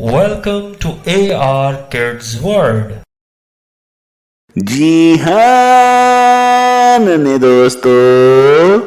Welcome to AR Kids World. جی ہاں ننے دوستو،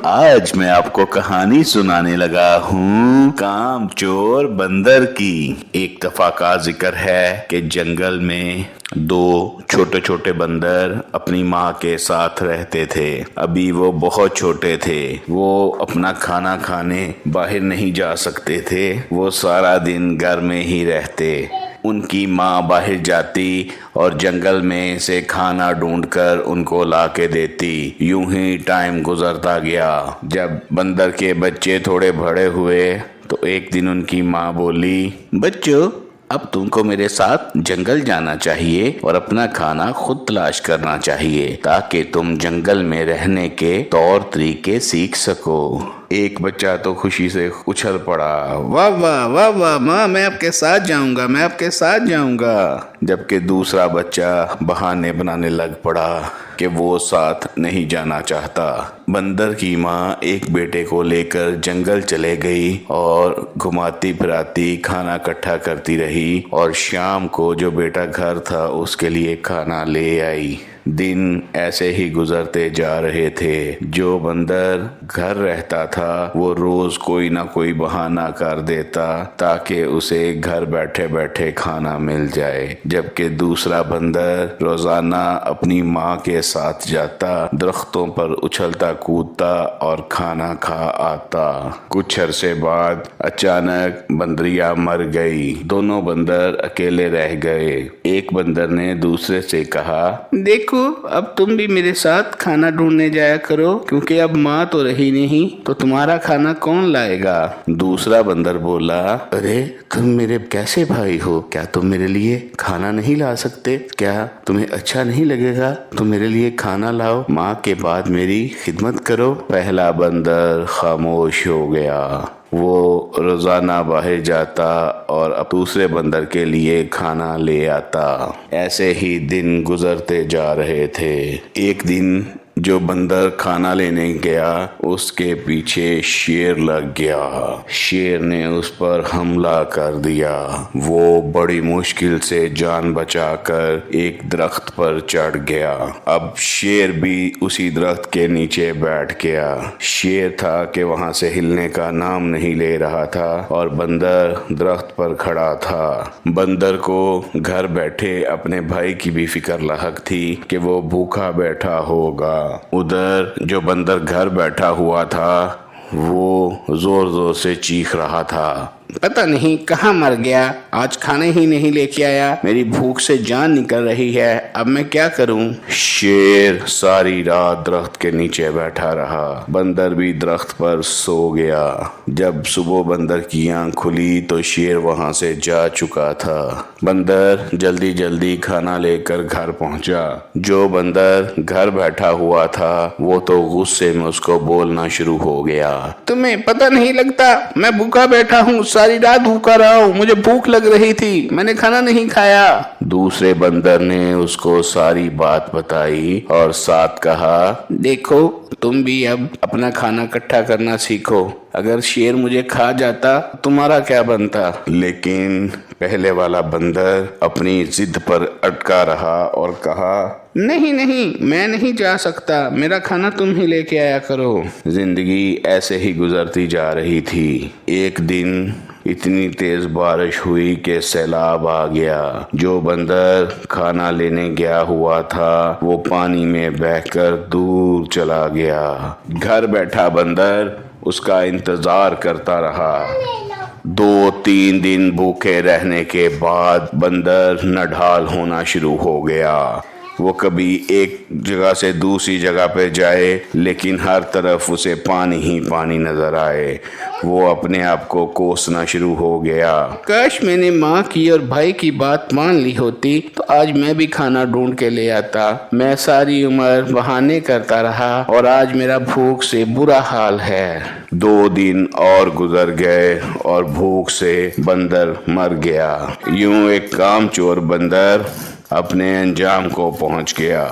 آج میں آپ کو کہانی سنانے لگا ہوں کام چور بندر کی۔ ایک دفعہ کا ذکر ہے کہ جنگل میں دو چھوٹے چھوٹے بندر اپنی ماں کے ساتھ رہتے تھے۔ ابھی وہ بہت چھوٹے تھے، وہ اپنا کھانا کھانے باہر نہیں جا سکتے تھے، وہ سارا دن گھر میں ہی رہتے۔ ان کی ماں باہر جاتی اور جنگل میں سے کھانا ڈھونڈ کر ان کو لا کے دیتی۔ یوں ہی ٹائم گزرتا گیا۔ جب بندر کے بچے تھوڑے بڑے ہوئے تو ایک دن ان کی ماں بولی، بچوں اب تم کو میرے ساتھ جنگل جانا چاہیے اور اپنا کھانا خود تلاش کرنا چاہیے تاکہ تم جنگل میں رہنے کے طور طریقے سیکھ سکو۔ ایک بچہ تو خوشی سے اچھل پڑا، واہ واہ واہ واہ ماں، میں آپ کے ساتھ جاؤں گا، میں آپ کے ساتھ جاؤں گا۔ جبکہ دوسرا بچہ بہانے بنانے لگ پڑا کہ وہ ساتھ نہیں جانا چاہتا۔ بندر کی ماں ایک بیٹے کو لے کر جنگل چلے گئی اور گھماتی پھراتی کھانا اکٹھا کرتی رہی، اور شام کو جو بیٹا گھر تھا اس کے لیے کھانا لے آئی۔ دن ایسے ہی گزرتے جا رہے تھے۔ جو بندر گھر رہتا تھا وہ روز کوئی نہ کوئی بہانہ کر دیتا تاکہ اسے گھر بیٹھے بیٹھے کھانا مل جائے، جبکہ دوسرا بندر روزانہ اپنی ماں کے ساتھ جاتا، درختوں پر اچھلتا کودتا اور کھانا کھا آتا۔ کچھ عرصے بعد اچانک بندریا مر گئی، دونوں بندر اکیلے رہ گئے۔ ایک بندر نے دوسرے سے کہا، دیکھو اب تم بھی میرے ساتھ کھانا ڈھونڈنے جایا کرو، کیونکہ اب ماں تو رہی نہیں تو تمہارا کھانا کون لائے گا؟ دوسرا بندر بولا، ارے تم میرے کیسے بھائی ہو؟ کیا تم میرے لیے کھانا نہیں لا سکتے؟ کیا تمہیں اچھا نہیں لگے گا؟ تم میرے لیے کھانا لاؤ، ماں کے بعد میری خدمت کرو۔ پہلا بندر خاموش ہو گیا۔ وہ روزانہ باہر جاتا اور دوسرے بندر کے لیے کھانا لے آتا۔ ایسے ہی دن گزرتے جا رہے تھے۔ ایک دن جو بندر کھانا لینے گیا اس کے پیچھے شیر لگ گیا۔ شیر نے اس پر حملہ کر دیا۔ وہ بڑی مشکل سے جان بچا کر ایک درخت پر چڑھ گیا۔ اب شیر بھی اسی درخت کے نیچے بیٹھ گیا۔ شیر تھا کہ وہاں سے ہلنے کا نام نہیں لے رہا تھا اور بندر درخت پر کھڑا تھا۔ بندر کو گھر بیٹھے اپنے بھائی کی بھی فکر لاحق تھی کہ وہ بھوکا بیٹھا ہوگا۔ ادھر جو بندر گھر بیٹھا ہوا تھا وہ زور زور سے چیخ رہا تھا، پتہ نہیں کہاں مر گیا، آج کھانے ہی نہیں لے کے آیا، میری بھوک سے جان نکل رہی ہے، اب میں کیا کروں؟ شیر ساری رات درخت کے نیچے بیٹھا رہا۔ بندر بھی درخت پر سو گیا۔ جب صبح بندر کی آنکھ کھلی تو شیر وہاں سے جا چکا تھا۔ بندر جلدی جلدی کھانا لے کر گھر پہنچا۔ جو بندر گھر بیٹھا ہوا تھا وہ تو غصے میں اس کو بولنا شروع ہو گیا، تمہیں پتہ نہیں لگتا میں بھوکا بیٹھا ہوں، ساری رات بھوکا رہا ہوں، مجھے بھوک لگ رہی تھی، میں نے کھانا نہیں کھایا۔ دوسرے بندر نے اس کو ساری بات بتائی اور ساتھ کہا، دیکھو تم بھی اب اپنا کھانا اکٹھا کرنا سیکھو، اگر شیر مجھے کھا جاتا تمہارا کیا بنتا؟ لیکن پہلے والا بندر اپنی ضد پر اٹکا رہا اور کہا، نہیں نہیں میں نہیں جا سکتا، میرا کھانا تم ہی لے کے آیا کرو۔ زندگی ایسے ہی گزرتی جا رہی تھی۔ ایک دن اتنی تیز بارش ہوئی کہ سیلاب آ گیا۔ جو بندر کھانا لینے گیا ہوا تھا وہ پانی میں بہہ کر دور چلا گیا۔ گھر بیٹھا بندر اس کا انتظار کرتا رہا۔ 2-3 دن بھوکے رہنے کے بعد بندر نڈھال ہونا شروع ہو گیا۔ وہ کبھی ایک جگہ سے دوسری جگہ پہ جائے لیکن ہر طرف اسے پانی ہی پانی نظر آئے۔ وہ اپنے آپ کو کوسنا شروع ہو گیا، کاش میں نے ماں کی اور بھائی کی بات مان لی ہوتی تو آج میں بھی کھانا ڈھونڈ کے لے آتا۔ میں ساری عمر بہانے کرتا رہا اور آج میرا بھوک سے برا حال ہے۔ 2 دن اور گزر گئے اور بھوک سے بندر مر گیا۔ یوں ایک کام چور بندر اپنے انجام کو پہنچ گیا۔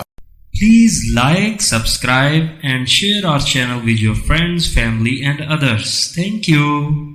Please like, subscribe and share our channel with your friends, family and others. Thank you.